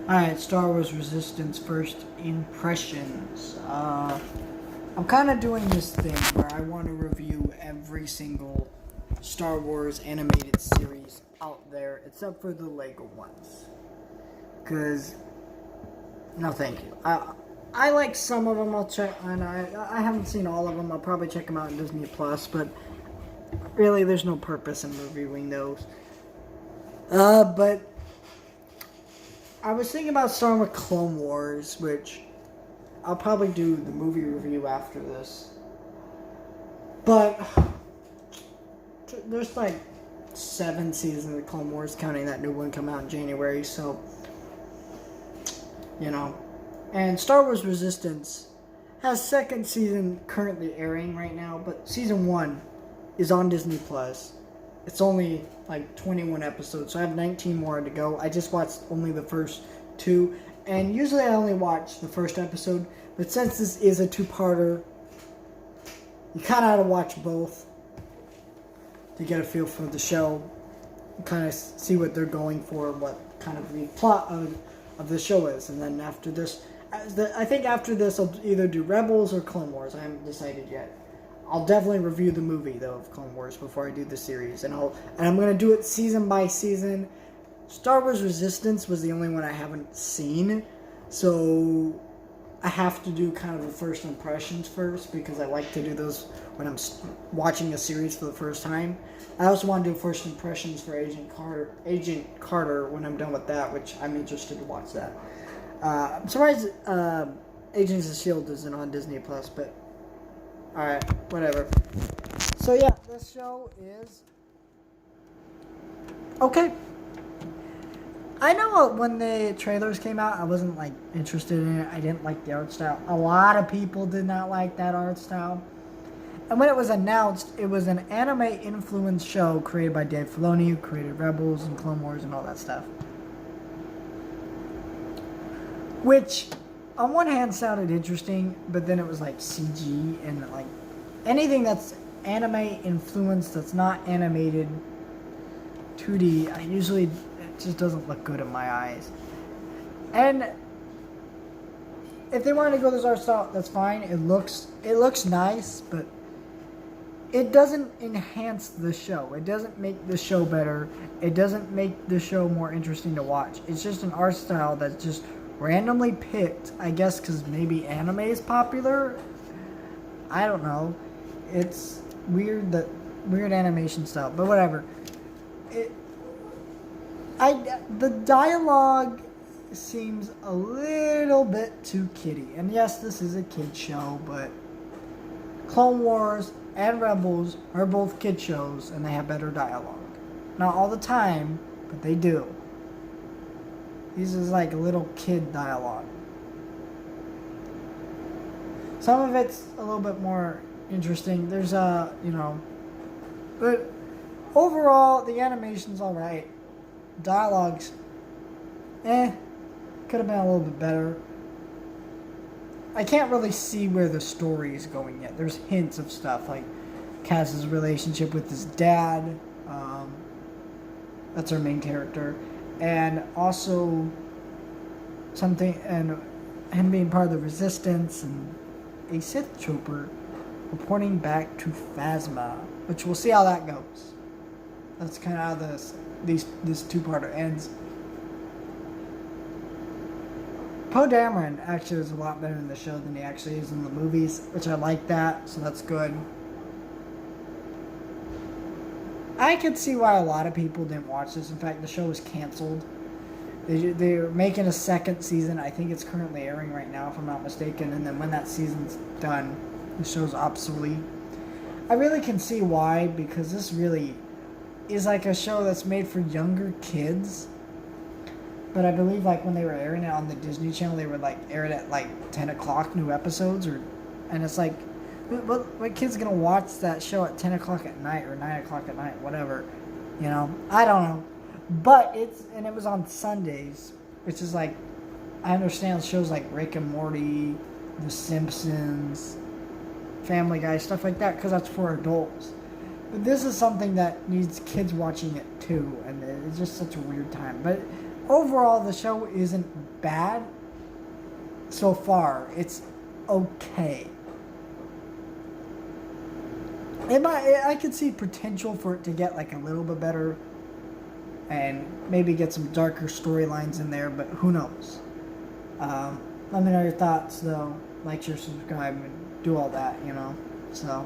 Alright, Star Wars Resistance first impressions. I'm kind of doing this thing where I want to review every single Star Wars animated series out there, except for the Lego ones. Because, no thank you. I like some of them, I'll check, and I haven't seen all of them, I'll probably check them out on Disney Plus, but really there's no purpose in reviewing those. But I was thinking about starting with Clone Wars, which I'll probably do the movie review after this. But there's like 7 seasons of Clone Wars, counting that new one come out in January, so, you know. And Star Wars Resistance has second season currently airing right now, but season 1 is on Disney Plus. It's only like 21 episodes, so I have 19 more to go. I just watched only the first 2, and usually I only watch the first episode, but since this is a 2-parter, you kind of have to watch both to get a feel for the show, kind of see what they're going for, what kind of the plot of the show is, and then after this, I think after this I'll either do Rebels or Clone Wars. I haven't decided yet. I'll definitely review the movie though of Clone Wars before I do the series, and I'm gonna do it season by season. Star Wars Resistance was the only one I haven't seen, so I have to do kind of the first impressions first because I like to do those when I'm watching a series for the first time. I also want to do first impressions for Agent Carter when I'm done with that, which I'm interested to watch that. I'm surprised Agents of S.H.I.E.L.D. isn't on Disney Plus, but alright, whatever. So yeah, this show is okay. I know when the trailers came out, I wasn't like interested in it. I didn't like the art style. A lot of people did not like that art style. And when it was announced, it was an anime influenced show created by Dave Filoni, who created Rebels and Clone Wars and all that stuff. Which, on one hand, sounded interesting, but then it was like CG and like anything that's anime influenced that's not animated 2D, I usually it just doesn't look good in my eyes. And if they wanted to go this art style, that's fine. It looks nice, but it doesn't enhance the show. It doesn't make the show better. It doesn't make the show more interesting to watch. It's just an art style that's just randomly picked, I guess because maybe anime is popular. I don't know. It's weird animation style, but whatever. The dialogue seems a little bit too kiddie. And yes, this is a kid show, but Clone Wars and Rebels are both kid shows, and they have better dialogue. Not all the time, but they do. This is like a little kid dialogue. Some of it's a little bit more interesting. There's but overall the animation's alright. Dialogue's could have been a little bit better. I can't really see where the story is going yet. There's hints of stuff like Kaz's relationship with his dad. That's our main character. And also something, and him being part of the Resistance, and a Sith trooper reporting back to Phasma, which we'll see how that goes. That's kind of how this 2-parter ends. Poe Dameron actually is a lot better in the show than he actually is in the movies, which I like that, so that's good. I could see why a lot of people didn't watch this. In fact, the show was canceled. They're making a second season. I think it's currently airing right now, if I'm not mistaken. And then when that season's done, the show's obsolete. I really can see why, because this really is like a show that's made for younger kids. But I believe like when they were airing it on the Disney Channel, they would like air it at like 10 o'clock, new episodes, and it's like, what kid's gonna watch that show at 10 o'clock at night or 9 o'clock at night, whatever, you know? I don't know. But it was on Sundays, which is like, I understand shows like Rick and Morty, The Simpsons, Family Guy, stuff like that, because that's for adults. But this is something that needs kids watching it too, and it's just such a weird time. But overall, the show isn't bad so far. It's okay. I could see potential for it to get like a little bit better and maybe get some darker storylines in there, but who knows? Let me know your thoughts, though. Like, share, subscribe, and do all that, So,